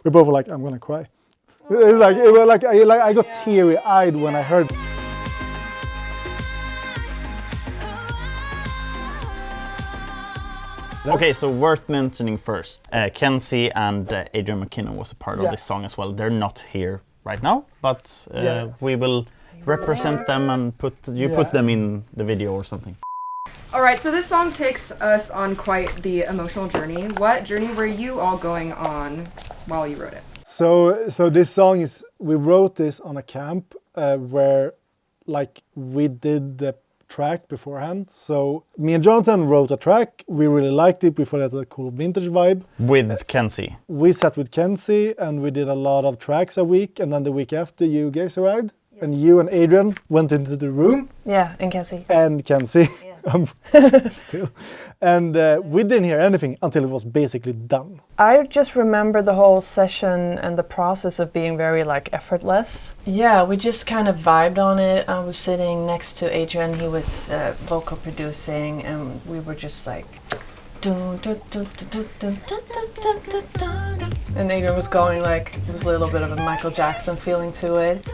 we both were like, I'm gonna cry. I got teary-eyed when I heard. Okay, so worth mentioning first, Kenzie and Adrian McKinnon was a part of this song as well. They're not here right now, but we will represent them and put them in the video or something. All right, so this song takes us on quite the emotional journey. What journey were you all going on while you wrote it? So this song is, we wrote this on a camp where like we did the track beforehand. So me and Jonatan wrote a track. We really liked it. We thought it had a cool vintage vibe. With Kenzie. We sat with Kenzie and we did a lot of tracks a week. And then the week after you guys arrived and you and Adrian went into the room. Yeah, and Kenzie. And Kenzie. Still. And we didn't hear anything until it was basically done. I just remember the whole session and the process of being very like effortless. Yeah, we just kind of vibed on it. I was sitting next to Adrian, he was vocal producing, and we were just like and Adrian was going like, there was a little bit of a Michael Jackson feeling to it.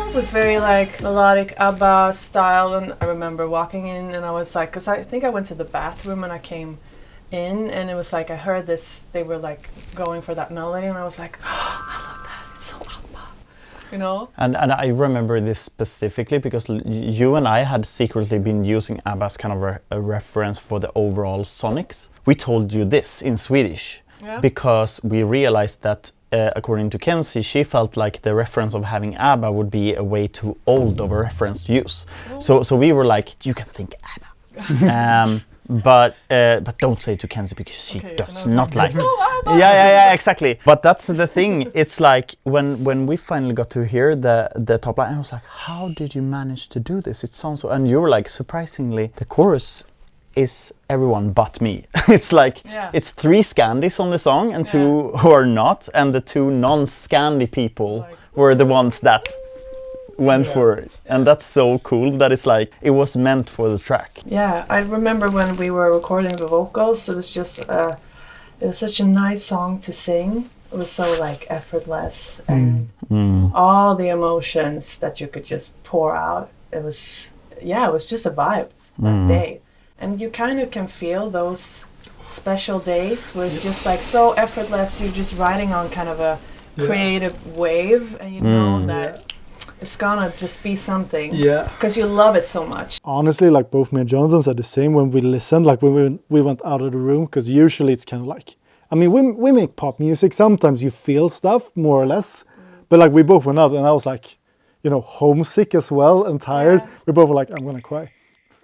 It was very like melodic ABBA style, and I remember walking in and I was like, because I think I went to the bathroom and I came in and it was like I heard this, they were like going for that melody and I was like, oh, I love that, it's so ABBA, you know? And I remember this specifically because you and I had secretly been using ABBA as kind of a reference for the overall sonics. We told you this in Swedish because we realized that according to Kenzie, she felt like the reference of having ABBA would be a way too old of a reference to use. So we were like, you can think ABBA. But don't say it to Kenzie because she does not like it. Yeah, exactly. But that's the thing. It's like when we finally got to hear the top line, I was like, how did you manage to do this? It sounds so... And you were like, surprisingly, the chorus is everyone but me. It's like, it's 3 Scandis on the song and 2 who are not, and the 2 non-Scandi people were the ones that went for it. And that's so cool that it's like, it was meant for the track. Yeah, I remember when we were recording the vocals, it was just, it was such a nice song to sing. It was so like effortless and all the emotions that you could just pour out. It was just a vibe that day. And you kind of can feel those special days where it's just like so effortless, you're just riding on kind of a creative wave and you know that it's gonna just be something because you love it so much. Honestly, like both me and Jonatan said the same when we listened, like when we went out of the room, because usually it's kind of like, I mean, we make pop music, sometimes you feel stuff more or less, but like we both went out and I was like, you know, homesick as well and tired. We both were like, I'm gonna cry.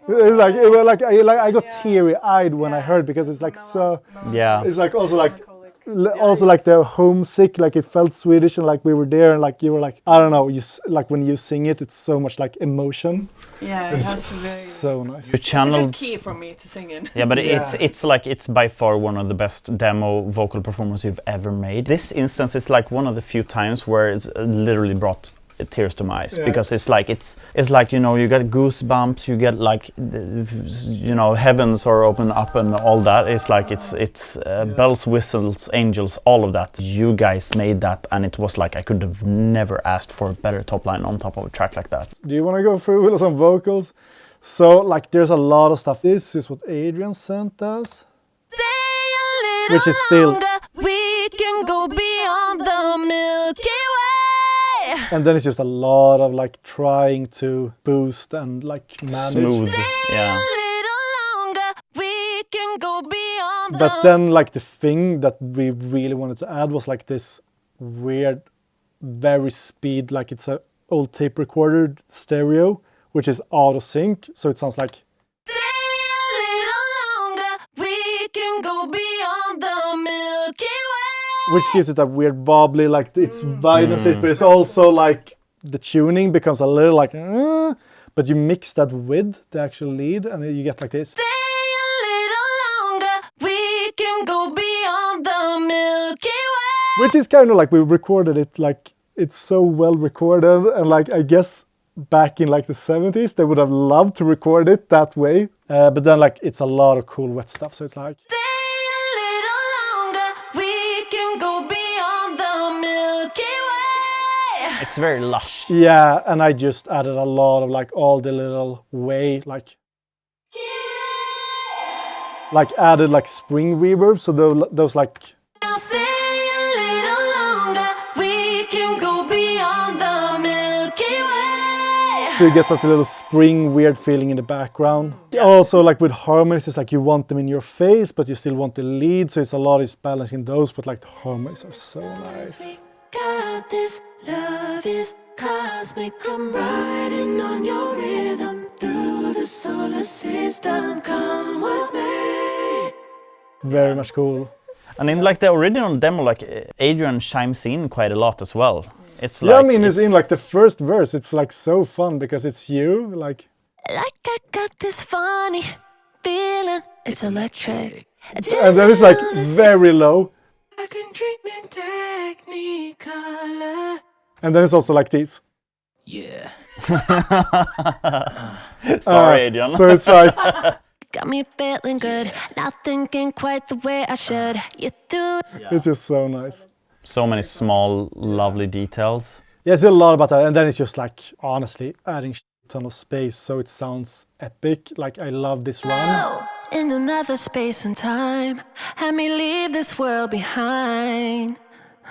I got teary-eyed when I heard, because it's like so. Yeah. It's like also like the homesick, like it felt Swedish, and like we were there, and like you were like, I don't know, you like when you sing it, it's so much like emotion. Yeah, it has very so nice. You channeled. It's a good key for me to sing in. Yeah, but it's like it's by far one of the best demo vocal performances you've ever made. This instance is like one of the few times where it's literally brought tears to my eyes, because it's like, you know, you get goosebumps, you get like, you know, heavens are open up and all that. It's like it's bells, whistles, angels, all of that. You guys made that, and it was like I could have never asked for a better top line on top of a track like that. Do you want to go through some vocals? So like there's a lot of stuff. This is what Adrian sent us, which is still we can go beyond the Milky Way. And then it's just a lot of like trying to boost and like manage. Smooth, yeah. But then like the thing that we really wanted to add was like this weird, very speed, like it's a old tape recorder stereo, which is out of sync. So it sounds like. Which gives it a weird wobbly, like it's violence, but it's also like the tuning becomes a little like, but you mix that with the actual lead and you get like this. Stay a little longer, we can go beyond the Milky Way. Which is kind of like we recorded it, like it's so well recorded, and like I guess back in like the 70s they would have loved to record it that way, but then like it's a lot of cool wet stuff, so it's like. It's very lush. Yeah, and I just added a lot of like all the little like added like spring reverb, so those like. I'll stay a little longer. We can go beyond the Milky Way. So you get that little spring weird feeling in the background. Also, like with harmonies, it's like you want them in your face, but you still want the lead. So it's a lot is balancing those, but like the harmonies are so nice. Got this, love is cosmic. I'm riding on your rhythm through the solar system. Come with me. Very much cool. And in like the original demo, like Adrian chimes in quite a lot as well. It's Yeah, like, I mean, it's in like the first verse. It's like so fun because it's you, like. Like I got this funny feeling. It's electric. And then it's like very low. I can dream in technicolor. And then it's also like this. Yeah. sorry, Adrian. So it's like. Got me feeling good. Not thinking quite the way I should. You threw. It's just so nice. So many small, lovely details. Yeah, it's a lot about that. And then it's just like, honestly, adding a ton of space so it sounds epic. Like, I love this run. In another space and time, had me leave this world behind.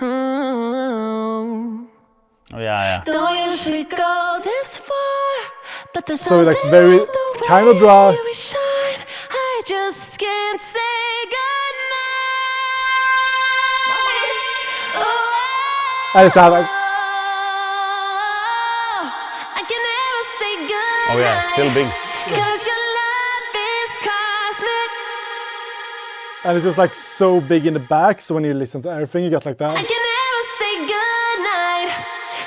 Oh, yeah. Don't usually go this far, but there's So, like, something very about the kind of way dry. we shine. I just can't say goodnight. Oh, And it's like, I can never say goodnight. Oh yeah, still big. 'Cause your love is cosmic. and it's just like so big in the back. So when you listen to everything, you get like I that. can never say goodnight.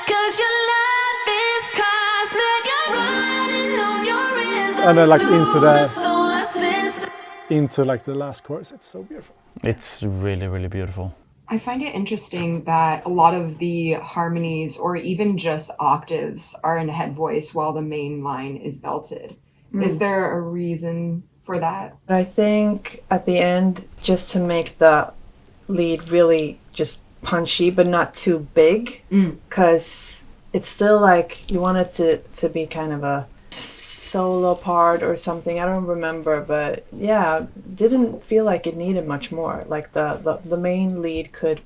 'Cause your love is cosmic. You're riding on your rhythm. And then like into through the the solar system. into like the last chorus. It's so beautiful. It's really, really beautiful. I find it interesting that a lot of the harmonies or even just octaves are in head voice while the main line is belted. Is there a reason for that? I think at the end, just to make the lead really just punchy, but not too big, because it's still like you want it to be kind of a solo part or something. I don't remember, but yeah, didn't feel like it needed much more. Like the main lead could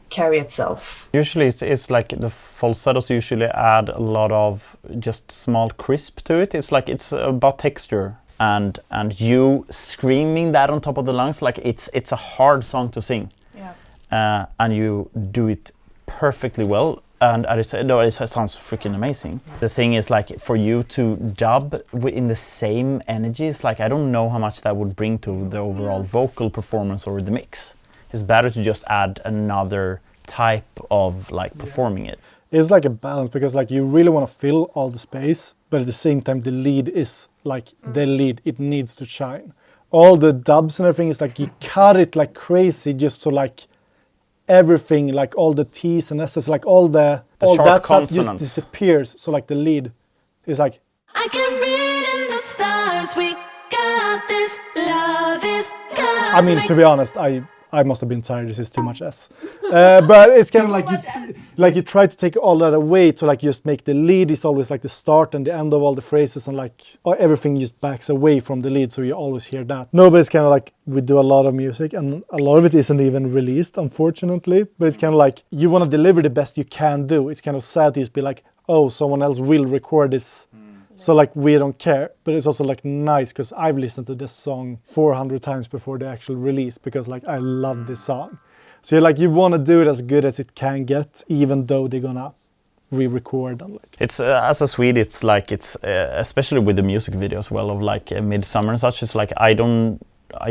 carry itself. Usually it's like the falsettos usually add a lot of just small crisp to it. It's like it's about texture and you screaming that on top of the lungs, like it's a hard song to sing. Yeah. And you do it perfectly well. And I said, no, it sounds freaking amazing. The thing is, like, for you to dub in the same energy, it's like, I don't know how much that would bring to the overall vocal performance or the mix. It's better to just add another type of, like, performing it. It's like a balance because like you really want to fill all the space, but at the same time the lead is like the lead. It needs to shine. All the dubs and everything is like you cut it like crazy just so like everything, like all the T's and S's, like all that stuff just disappears. So like the lead is like. I can read in the stars. We got this. Love is cosmic. I mean, to be honest, I must have been tired. This is too much S. But it's kind of like you try to take all that away to like just make the lead is always like the start and the end of all the phrases, and like everything just backs away from the lead, so you always hear that. No, but it's kind of like we do a lot of music and a lot of it isn't even released, unfortunately. But it's kind of like you want to deliver the best you can do. It's kind of sad to just be like, oh, someone else will record this. So like we don't care, but it's also like nice because I've listened to this song 400 times before the actual release because like I love this song. So like you want to do it as good as it can get, even though they're gonna re-record and like. It's as a Swede, it's like it's especially with the music video as well of like Midsummer and such. It's like I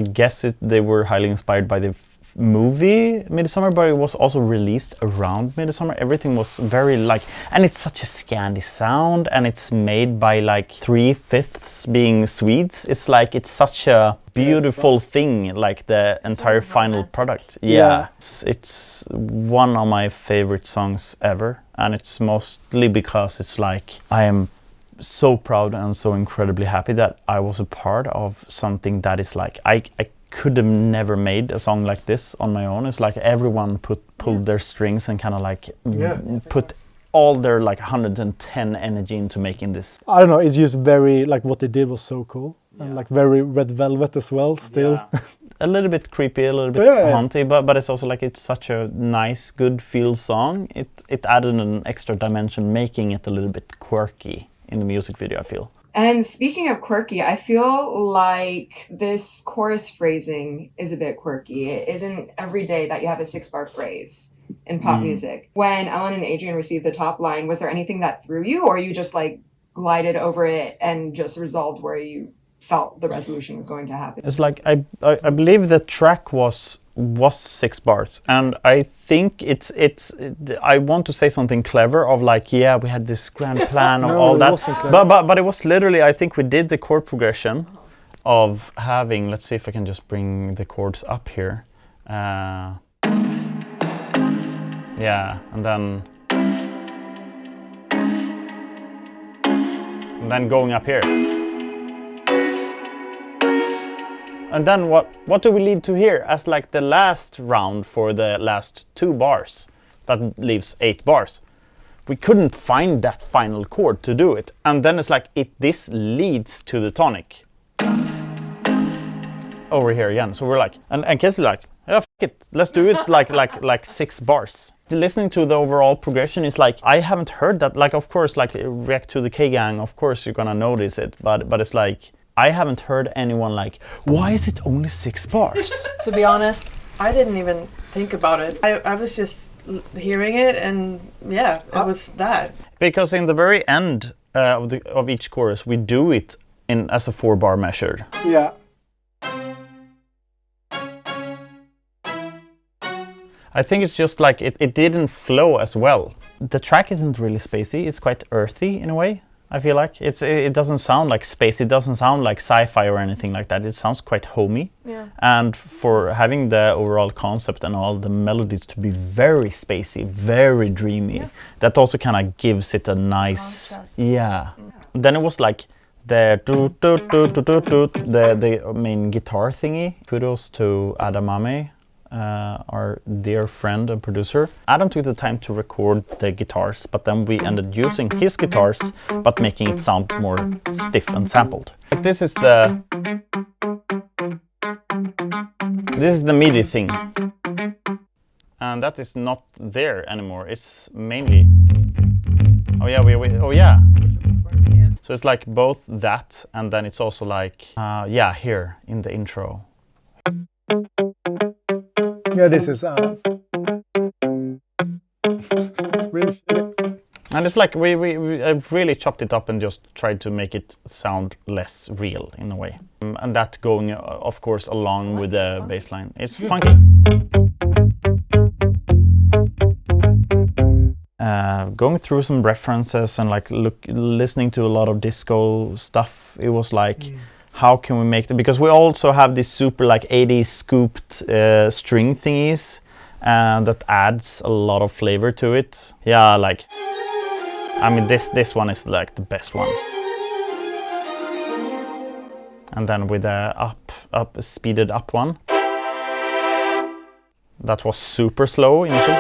guess they were highly inspired by the movie Midsummer, but it was also released around Midsummer. Everything was very like, and it's such a Scandi sound, and it's made by like 3/5 being Swedes. It's like it's such a beautiful thing, like the entire final product. Yeah. It's one of my favorite songs ever, and it's mostly because it's like I am so proud and so incredibly happy that I was a part of something that is like I could have never made a song like this on my own. It's like everyone pulled their strings and kind of like put all their like 110 energy into making this. I don't know, it's just very, like what they did was so cool. And like very Red Velvet as well, still. Yeah. A little bit creepy, a little bit haunty, but it's also like it's such a nice, good feel song. It added an extra dimension, making it a little bit quirky in the music video, I feel. And speaking of quirky, I feel like this chorus phrasing is a bit quirky. It isn't every day that you have a 6-bar phrase in pop music. When Ellen and Adrian received the top line, was there anything that threw you, or you just like glided over it and just resolved where you felt the resolution was going to happen? It's like I believe the track was 6 bars, and I think it's I want to say something clever of like, yeah, we had this grand plan of all that, but it was literally, I think we did the chord progression of having, let's see if I can just bring the chords up here, yeah, and then going up here. And then what do we lead to here as like the last round for the last 2 bars? That leaves 8 bars. We couldn't find that final chord to do it. And then it's like this leads to the tonic. Over here again. So we're like, and Kessley's like, yeah, f it, let's do it like 6 bars. Listening to the overall progression is like, I haven't heard that. Like, of course, like ReacttotheK gang, of course you're gonna notice it, but it's like, I haven't heard anyone like, why is it only 6 bars? To be honest, I didn't even think about it. I was just hearing it, and yeah, it was that. Because in the very end of each chorus, we do it as a 4-bar measure. Yeah. I think it's just like it didn't flow as well. The track isn't really spacey. It's quite earthy in a way. I feel like it doesn't sound like space. It doesn't sound like sci-fi or anything like that. It sounds quite homey. Yeah. And for having the overall concept and all the melodies to be very spacey, very dreamy, that also kind of gives it a nice contrast. Yeah. Then it was like the the main guitar thingy. Kudos to Adamame. Our dear friend and producer. Adam took the time to record the guitars, but then we ended using his guitars, but making it sound more stiff and sampled. Like this is the MIDI thing, and that is not there anymore. It's mainly oh yeah. So it's like both that, and then it's also like yeah, here in the intro. Yeah, this is Adam's. It's really shitty. And it's like we really chopped it up and just tried to make it sound less real in a way. And that going, of course, along with the bass line. It's funky. Going through some references and like listening to a lot of disco stuff, it was like, how can we make that? Because we also have this super like 80s scooped string thingies, and that adds a lot of flavor to it. Yeah, like, I mean, this one is like the best one. And then with the speeded up one, that was super slow initially,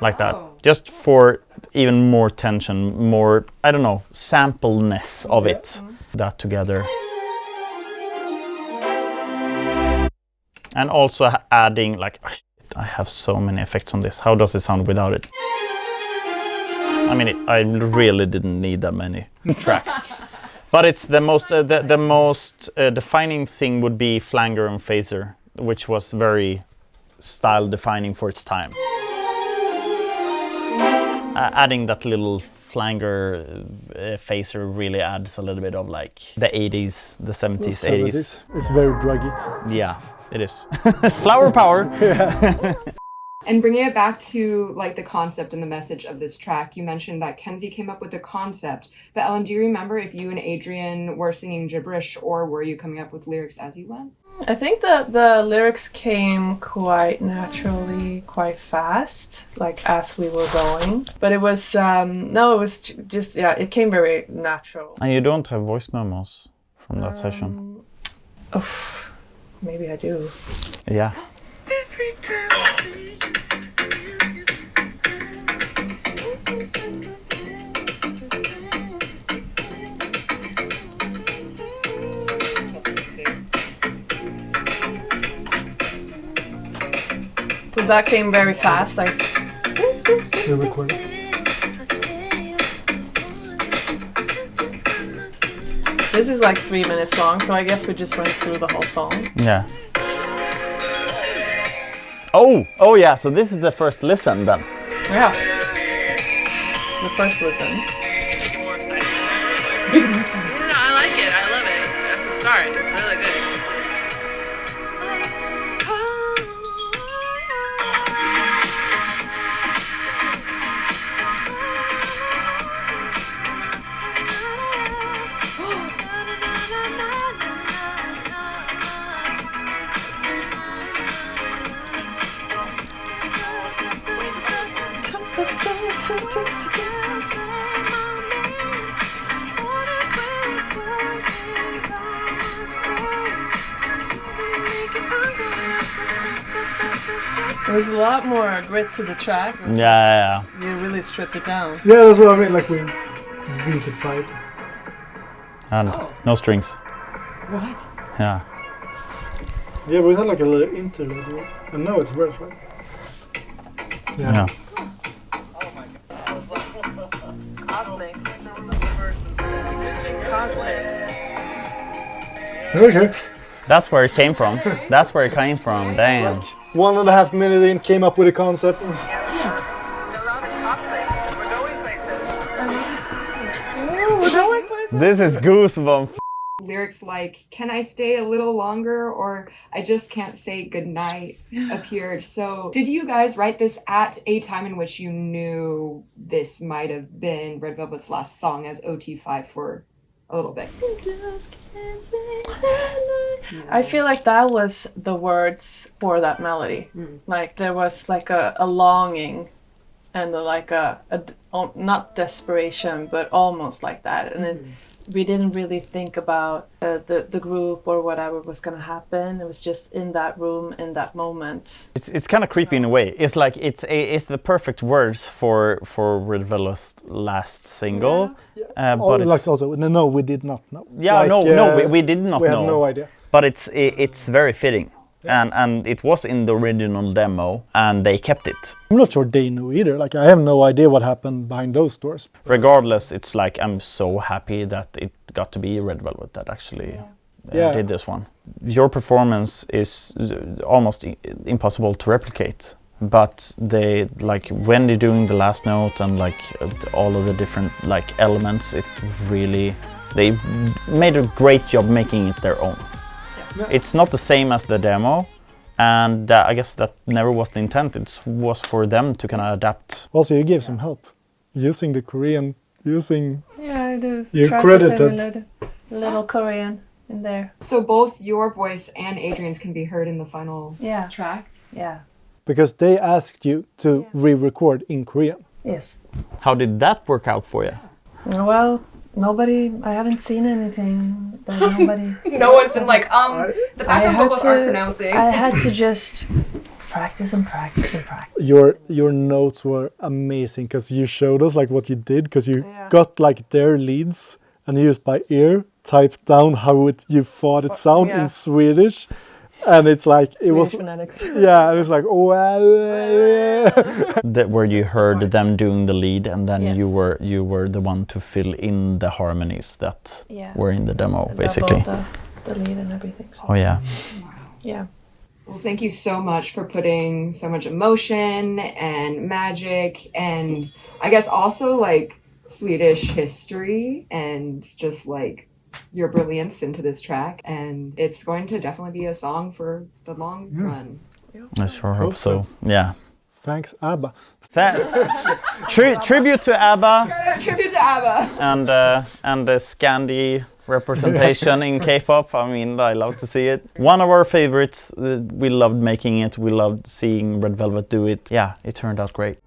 like that. Just for even more tension, more, I don't know, sampleness of it. That together. And also adding like, oh, shit, I have so many effects on this. How does it sound without it? I mean, I really didn't need that many tracks. But it's the most, the most defining thing would be flanger and phaser, which was very style defining for its time. Adding that little flanger phaser really adds a little bit of like the 80s, the 70s, 80s. It's very druggy. Yeah, it is. Flower power. Yeah. And bringing it back to like the concept and the message of this track, you mentioned that Kenzie came up with the concept. But Ellen, do you remember if you and Adrian were singing gibberish, or were you coming up with lyrics as you went? I think that the lyrics came quite naturally, quite fast, like as we were going. But it was, no, it was just, yeah, it came very natural. And you don't have voice memos from that session? Oh, maybe I do. Yeah. So that came very fast, like. The recording. This is like 3 minutes long, so I guess we just went through the whole song. Yeah. Oh yeah, so this is the first listen then. Yeah. The first listen. Yeah, I like it. I love it. That's the start. It's really good. There's a lot more grit to the track. Yeah. You really stripped it down. Yeah, that's what I mean. Like we beautified. And no strings. What? Yeah. Yeah, we had like a little interlude, right? And now it's verse, right? Yeah. Cosmic. Cosmic. Okay. That's where it came from. That's where it came from. Damn. 1.5 minutes in, came up with a concept. The love is cosmic. We're going places. This is goosebumps. Lyrics like, can I stay a little longer, or I just can't say goodnight appeared. So did you guys write this at a time in which you knew this might have been Red Velvet's last song as OT5 for a little bit? I feel like that was the words for that melody. Like there was like a longing and like a not desperation, but almost like that. And then we didn't really think about the group or whatever was going to happen. It was just in that room, in that moment. It's kind of creepy in a way. It's like it's the perfect words for Red Velvet's last single. Yeah. But like it's, also, no, we did not know. yeah, Like, we did not we know. have no idea. But it's very fitting. And it was in the original demo, and they kept it. I'm not sure they knew either. Like, I have no idea what happened behind those doors. Regardless, it's like I'm so happy that it got to be Red Velvet that actually did this one. Your performance is almost impossible to replicate. But they, like, when they're doing the last note and like all of the different like elements, it really, they made a great job making it their own. Yeah. It's not the same as the demo, and I guess that never was the intent. It was for them to kind of adapt. Also, you gave some help. Using the Korean, Yeah, I do. You Try to credited. say a little Korean in there. So both your voice and Adrian's can be heard in the final track? Yeah. because they asked you to re-record in Korean. Yes. How did that work out for you? Well, I haven't seen anything. There's nobody. No one's been like, the background vocals aren't pronouncing. I had to just practice and practice and practice. Your notes were amazing because you showed us like what you did, because you got like their leads and you just by ear typed down how you thought it sound in Swedish. And it's like Swedish it was phonetics. Yeah, and it's like That where you heard them doing the lead, and then Yes. you were the one to fill in the harmonies that were in the demo, basically. The lead and everything. So. Oh yeah. Yeah. Well, thank you so much for putting so much emotion and magic and I guess also like Swedish history and just like your brilliance into this track. And it's going to definitely be a song for the long run. I sure hope so. Yeah. Thanks, ABBA. Tribute to ABBA Tribute to ABBA. and the Scandi representation in K-pop. I mean, I love to see it. One of our favorites. We loved making it. We loved seeing Red Velvet do it. Yeah, it turned out great.